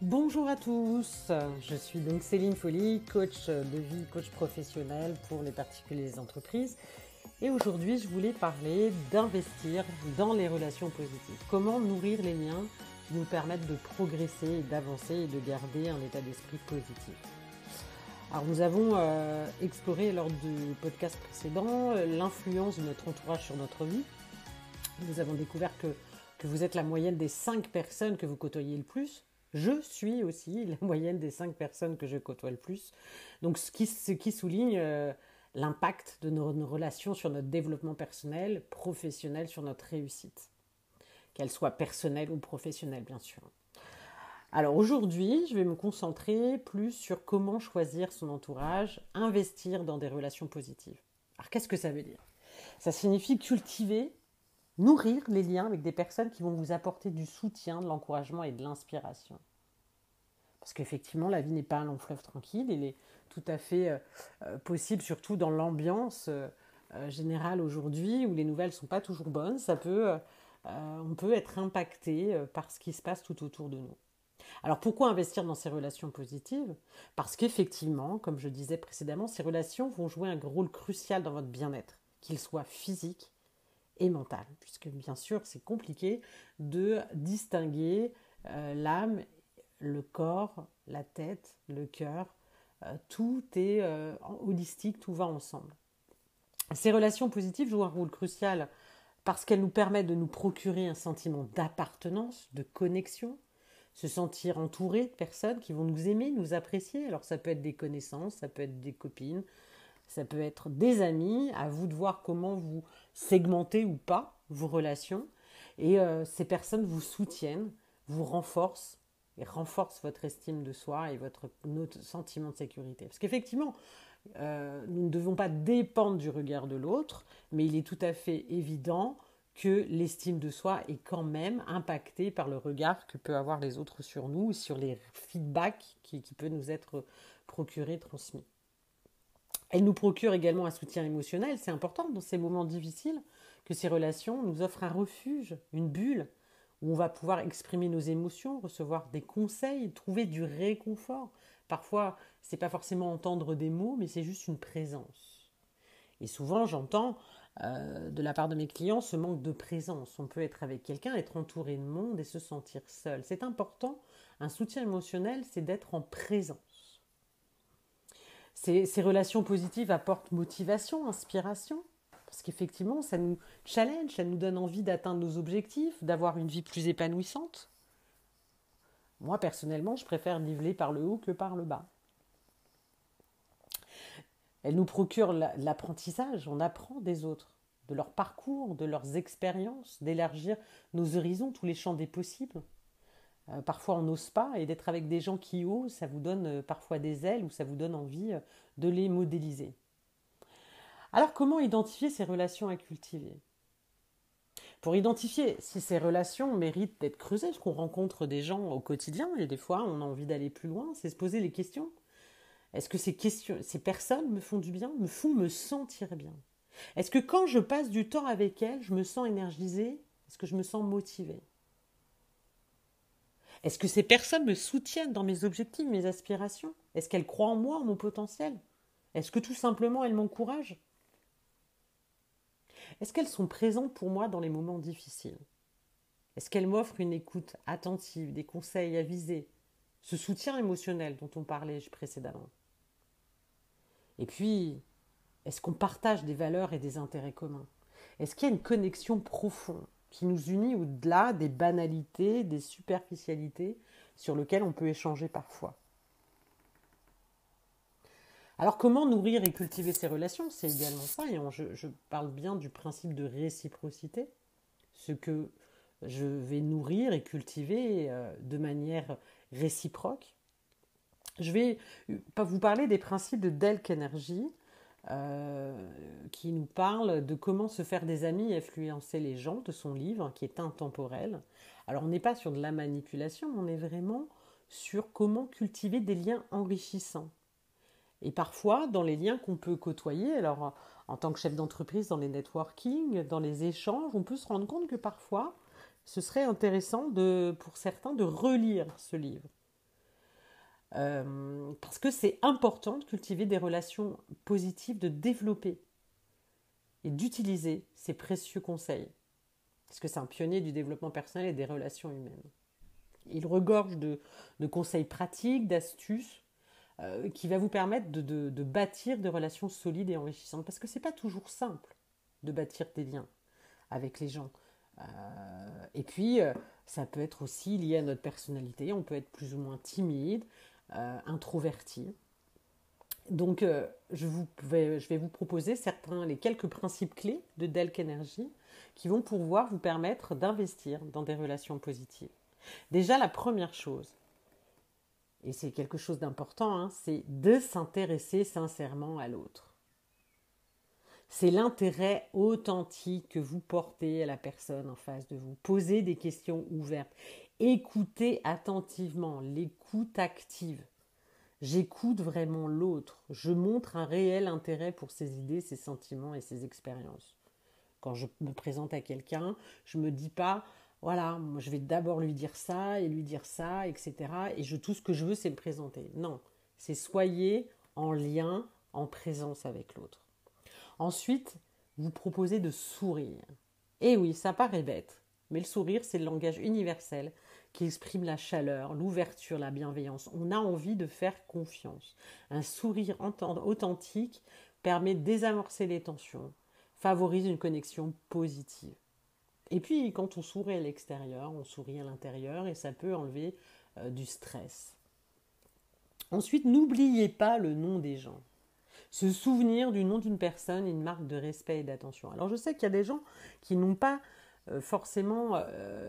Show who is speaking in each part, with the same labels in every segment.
Speaker 1: Bonjour à tous, je suis donc Céline Folly, coach de vie, coach professionnel pour les particuliers et les entreprises. Et aujourd'hui, je voulais parler d'investir dans les relations positives. Comment nourrir les liens qui nous permettent de progresser et d'avancer et de garder un état d'esprit positif. Alors nous avons exploré lors du podcast précédent l'influence de notre entourage sur notre vie. Nous avons découvert que vous êtes la moyenne des 5 personnes que vous côtoyez le plus. Je suis aussi la moyenne des 5 personnes que je côtoie le plus. Donc ce qui souligne l'impact de nos relations sur notre développement personnel, professionnel, sur notre réussite. Qu'elle soit personnelle ou professionnelle, bien sûr. Alors aujourd'hui, je vais me concentrer plus sur comment choisir son entourage, investir dans des relations positives. Alors qu'est-ce que ça veut dire ? Ça signifie cultiver, nourrir les liens avec des personnes qui vont vous apporter du soutien, de l'encouragement et de l'inspiration. Parce qu'effectivement, la vie n'est pas un long fleuve tranquille. Il est tout à fait possible, surtout dans l'ambiance générale aujourd'hui, où les nouvelles ne sont pas toujours bonnes. On peut être impacté par ce qui se passe tout autour de nous. Alors pourquoi investir dans ces relations positives ? Parce qu'effectivement, comme je disais précédemment, ces relations vont jouer un rôle crucial dans votre bien-être, qu'il soit physique et mental. Puisque bien sûr, c'est compliqué de distinguer l'âme, le corps, la tête, le cœur. Tout est holistique, tout va ensemble. Ces relations positives jouent un rôle crucial parce qu'elles nous permettent de nous procurer un sentiment d'appartenance, de connexion, se sentir entouré de personnes qui vont nous aimer, nous apprécier. Alors ça peut être des connaissances, ça peut être des copines, ça peut être des amis. À vous de voir comment vous segmentez ou pas vos relations. Et ces personnes vous soutiennent, vous renforcent et renforcent votre estime de soi et votre sentiment de sécurité. Parce qu'effectivement, nous ne devons pas dépendre du regard de l'autre, mais il est tout à fait évident que l'estime de soi est quand même impactée par le regard que peuvent avoir les autres sur nous, sur les feedbacks qui peuvent nous être procurés, transmis. Elle nous procure également un soutien émotionnel, c'est important dans ces moments difficiles que ces relations nous offrent un refuge, une bulle, où on va pouvoir exprimer nos émotions, recevoir des conseils, trouver du réconfort. Parfois, ce n'est pas forcément entendre des mots, mais c'est juste une présence. Et souvent, j'entends de la part de mes clients ce manque de présence. On peut être avec quelqu'un, être entouré de monde et se sentir seul. C'est important. Un soutien émotionnel, c'est d'être en présence. Ces relations positives apportent motivation, inspiration, parce qu'effectivement, ça nous challenge, ça nous donne envie d'atteindre nos objectifs, d'avoir une vie plus épanouissante. Moi, personnellement, je préfère niveler par le haut que par le bas. Elle nous procure l'apprentissage, on apprend des autres, de leur parcours, de leurs expériences, d'élargir nos horizons, tous les champs des possibles. Parfois on n'ose pas, et d'être avec des gens qui osent, ça vous donne parfois des ailes ou ça vous donne envie de les modéliser. Alors comment identifier ces relations à cultiver ? Pour identifier si ces relations méritent d'être creusées, parce qu'on rencontre des gens au quotidien et des fois on a envie d'aller plus loin, c'est se poser les questions. Est-ce que ces personnes me font du bien, me font me sentir bien ? Est-ce que quand je passe du temps avec elles, je me sens énergisée ? Est-ce que je me sens motivée ? Est-ce que ces personnes me soutiennent dans mes objectifs, mes aspirations ? Est-ce qu'elles croient en moi, en mon potentiel ? Est-ce que tout simplement elles m'encouragent ? Est-ce qu'elles sont présentes pour moi dans les moments difficiles ? Est-ce qu'elles m'offrent une écoute attentive, des conseils avisés, ce soutien émotionnel dont on parlait précédemment ? Et puis, est-ce qu'on partage des valeurs et des intérêts communs ? Est-ce qu'il y a une connexion profonde qui nous unit au-delà des banalités, des superficialités sur lesquelles on peut échanger parfois ? Alors comment nourrir et cultiver ces relations ? C'est également ça, et je parle bien du principe de réciprocité, ce que je vais nourrir et cultiver de manière réciproque. Je vais vous parler des principes de Dale Carnegie, qui nous parle de comment se faire des amis et influencer les gens, de son livre qui est intemporel. Alors on n'est pas sur de la manipulation, on est vraiment sur comment cultiver des liens enrichissants. Et parfois, dans les liens qu'on peut côtoyer, alors en tant que chef d'entreprise, dans les networking, dans les échanges, on peut se rendre compte que parfois, ce serait intéressant pour certains de relire ce livre. Parce que c'est important de cultiver des relations positives, de développer et d'utiliser ces précieux conseils. Parce que c'est un pionnier du développement personnel et des relations humaines. Il regorge de conseils pratiques, d'astuces, qui va vous permettre de bâtir des relations solides et enrichissantes. Parce que ce n'est pas toujours simple de bâtir des liens avec les gens. Et puis, ça peut être aussi lié à notre personnalité. On peut être plus ou moins timide, introverti. Donc, je vais vous proposer les quelques principes clés de Delk Energy qui vont pouvoir vous permettre d'investir dans des relations positives. Déjà, la première chose, et c'est quelque chose d'important, hein, c'est de s'intéresser sincèrement à l'autre. C'est l'intérêt authentique que vous portez à la personne en face de vous. Posez des questions ouvertes. Écoutez attentivement, l'écoute active. J'écoute vraiment l'autre. Je montre un réel intérêt pour ses idées, ses sentiments et ses expériences. Quand je me présente à quelqu'un, je ne me dis pas, voilà, moi je vais d'abord lui dire ça, etc. Et tout ce que je veux, c'est me présenter. Non, c'est soyez en lien, en présence avec l'autre. Ensuite, vous proposez de sourire. Et oui, ça paraît bête, mais le sourire, c'est le langage universel qui exprime la chaleur, l'ouverture, la bienveillance. On a envie de faire confiance. Un sourire authentique permet de désamorcer les tensions, favorise une connexion positive. Et puis, quand on sourit à l'extérieur, on sourit à l'intérieur et ça peut enlever du stress. Ensuite, n'oubliez pas le nom des gens. Se souvenir du nom d'une personne est une marque de respect et d'attention. Alors, je sais qu'il y a des gens qui n'ont pas forcément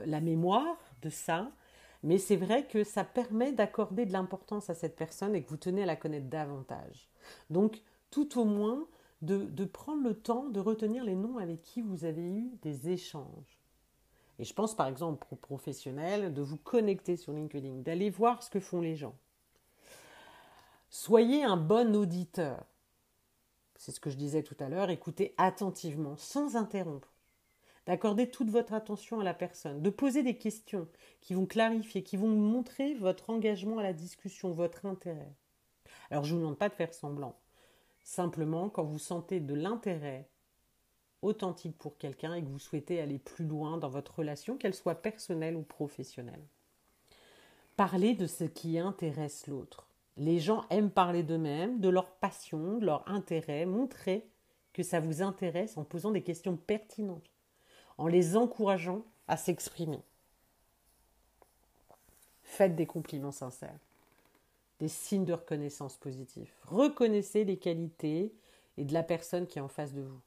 Speaker 1: la mémoire de ça, mais c'est vrai que ça permet d'accorder de l'importance à cette personne et que vous tenez à la connaître davantage. Donc, tout au moins, de prendre le temps de retenir les noms avec qui vous avez eu des échanges. Et je pense par exemple aux professionnels, de vous connecter sur LinkedIn, d'aller voir ce que font les gens. Soyez un bon auditeur. C'est ce que je disais tout à l'heure, écoutez attentivement, sans interrompre. D'accorder toute votre attention à la personne, de poser des questions qui vont clarifier, qui vont montrer votre engagement à la discussion, votre intérêt. Alors je ne vous demande pas de faire semblant. Simplement, quand vous sentez de l'intérêt authentique pour quelqu'un et que vous souhaitez aller plus loin dans votre relation, qu'elle soit personnelle ou professionnelle. Parlez de ce qui intéresse l'autre. Les gens aiment parler d'eux-mêmes, de leur passion, de leur intérêt. Montrez que ça vous intéresse en posant des questions pertinentes, en les encourageant à s'exprimer. Faites des compliments sincères, des signes de reconnaissance positifs. Reconnaissez les qualités et de la personne qui est en face de vous.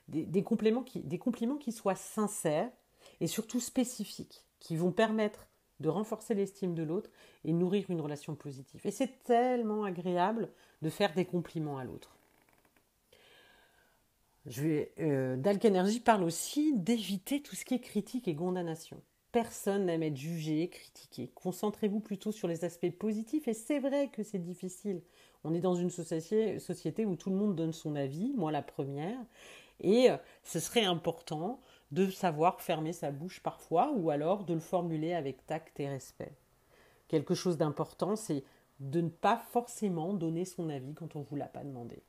Speaker 1: Des compliments qui soient sincères et surtout spécifiques, qui vont permettre de renforcer l'estime de l'autre et nourrir une relation positive. Et c'est tellement agréable de faire des compliments à l'autre. Delk Energy parle aussi d'éviter tout ce qui est critique et condamnation. Personne n'aime être jugé, critiqué. Concentrez-vous plutôt sur les aspects positifs et c'est vrai que c'est difficile. On est dans une société où tout le monde donne son avis, moi la première, et ce serait important de savoir fermer sa bouche parfois ou alors de le formuler avec tact et respect. Quelque chose d'important, c'est de ne pas forcément donner son avis quand on ne vous l'a pas demandé.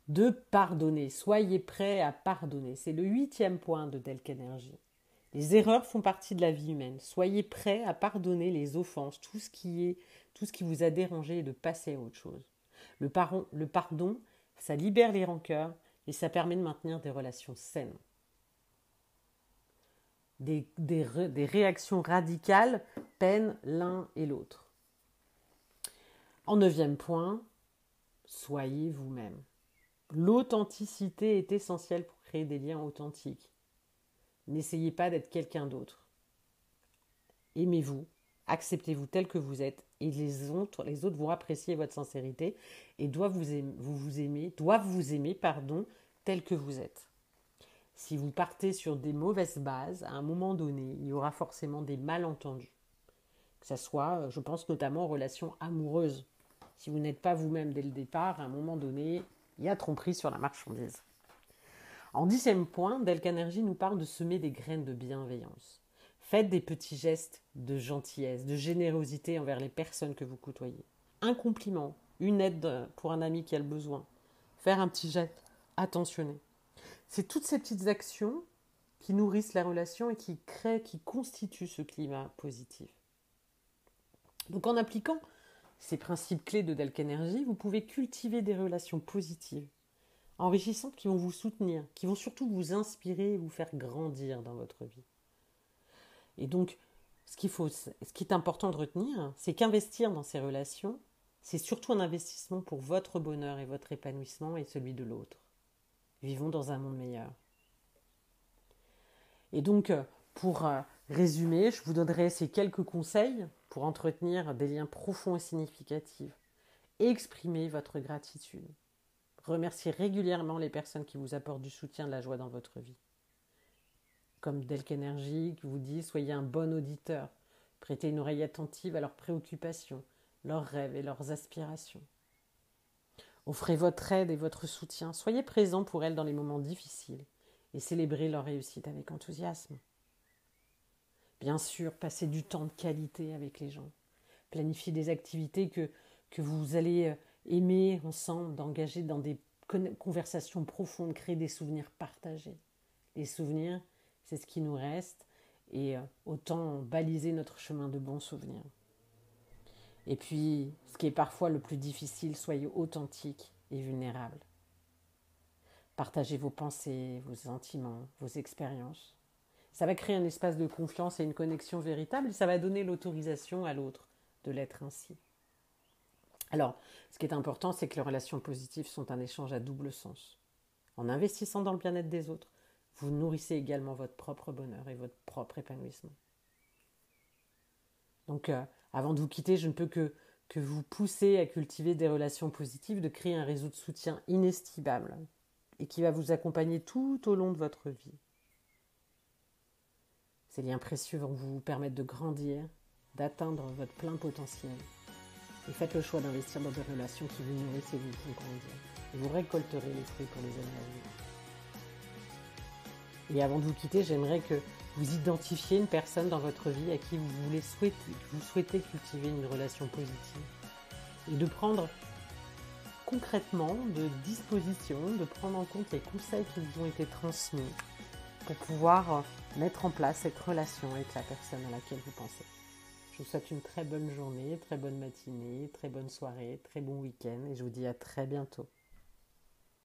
Speaker 1: De pardonner. Soyez prêts à pardonner. C'est le 8e point de Delk Energy. Les erreurs font partie de la vie humaine. Soyez prêts à pardonner les offenses, tout ce qui vous a dérangé et de passer à autre chose. Le pardon, ça libère les rancœurs et ça permet de maintenir des relations saines. Des réactions radicales peinent l'un et l'autre. En 9e point, soyez vous-même. L'authenticité est essentielle pour créer des liens authentiques. N'essayez pas d'être quelqu'un d'autre. Aimez-vous, acceptez-vous tel que vous êtes et les autres vont apprécier votre sincérité et doivent vous aimer tel que vous êtes. Si vous partez sur des mauvaises bases, à un moment donné, il y aura forcément des malentendus. Que ce soit, je pense notamment en relation amoureuse. Si vous n'êtes pas vous-même dès le départ, à un moment donné, il y a tromperie sur la marchandise. En 10e point, Delk Energy nous parle de semer des graines de bienveillance. Faites des petits gestes de gentillesse, de générosité envers les personnes que vous côtoyez. Un compliment, une aide pour un ami qui a le besoin. Faire un petit geste attentionné. C'est toutes ces petites actions qui nourrissent la relation et qui créent, qui constituent ce climat positif. Donc en appliquant ces principes clés de Delk Energy, vous pouvez cultiver des relations positives, enrichissantes qui vont vous soutenir, qui vont surtout vous inspirer et vous faire grandir dans votre vie. Et donc, ce qui est important de retenir, c'est qu'investir dans ces relations, c'est surtout un investissement pour votre bonheur et votre épanouissement et celui de l'autre. Vivons dans un monde meilleur. Et donc, pour résumer, je vous donnerai ces quelques conseils pour entretenir des liens profonds et significatifs. Exprimez votre gratitude. Remerciez régulièrement les personnes qui vous apportent du soutien, de la joie dans votre vie. Comme Delk Energy qui vous dit, soyez un bon auditeur. Prêtez une oreille attentive à leurs préoccupations, leurs rêves et leurs aspirations. Offrez votre aide et votre soutien. Soyez présent pour elles dans les moments difficiles et célébrez leur réussite avec enthousiasme. Bien sûr, passez du temps de qualité avec les gens. Planifiez des activités que vous allez aimer ensemble, d'engager dans des conversations profondes, créer des souvenirs partagés. Les souvenirs, c'est ce qui nous reste et autant baliser notre chemin de bons souvenirs. Et puis, ce qui est parfois le plus difficile, soyez authentique et vulnérable. Partagez vos pensées, vos sentiments, vos expériences. Ça va créer un espace de confiance et une connexion véritable et ça va donner l'autorisation à l'autre de l'être ainsi. Alors, ce qui est important, c'est que les relations positives sont un échange à double sens. En investissant dans le bien-être des autres, vous nourrissez également votre propre bonheur et votre propre épanouissement. Donc, avant de vous quitter, je ne peux que vous pousser à cultiver des relations positives, de créer un réseau de soutien inestimable et qui va vous accompagner tout au long de votre vie. Ces liens précieux vont vous permettre de grandir, d'atteindre votre plein potentiel. Et faites le choix d'investir dans des relations qui vous nourrissent et vous font grandir. Et vous récolterez les fruits pour les années à venir. Et avant de vous quitter, j'aimerais que vous identifiez une personne dans votre vie à qui vous souhaitez cultiver une relation positive. Et de prendre concrètement de disposition, de prendre en compte les conseils qui vous ont été transmis pour pouvoir mettre en place cette relation avec la personne à laquelle vous pensez. Je vous souhaite une très bonne journée, très bonne matinée, très bonne soirée, très bon week-end et je vous dis à très bientôt.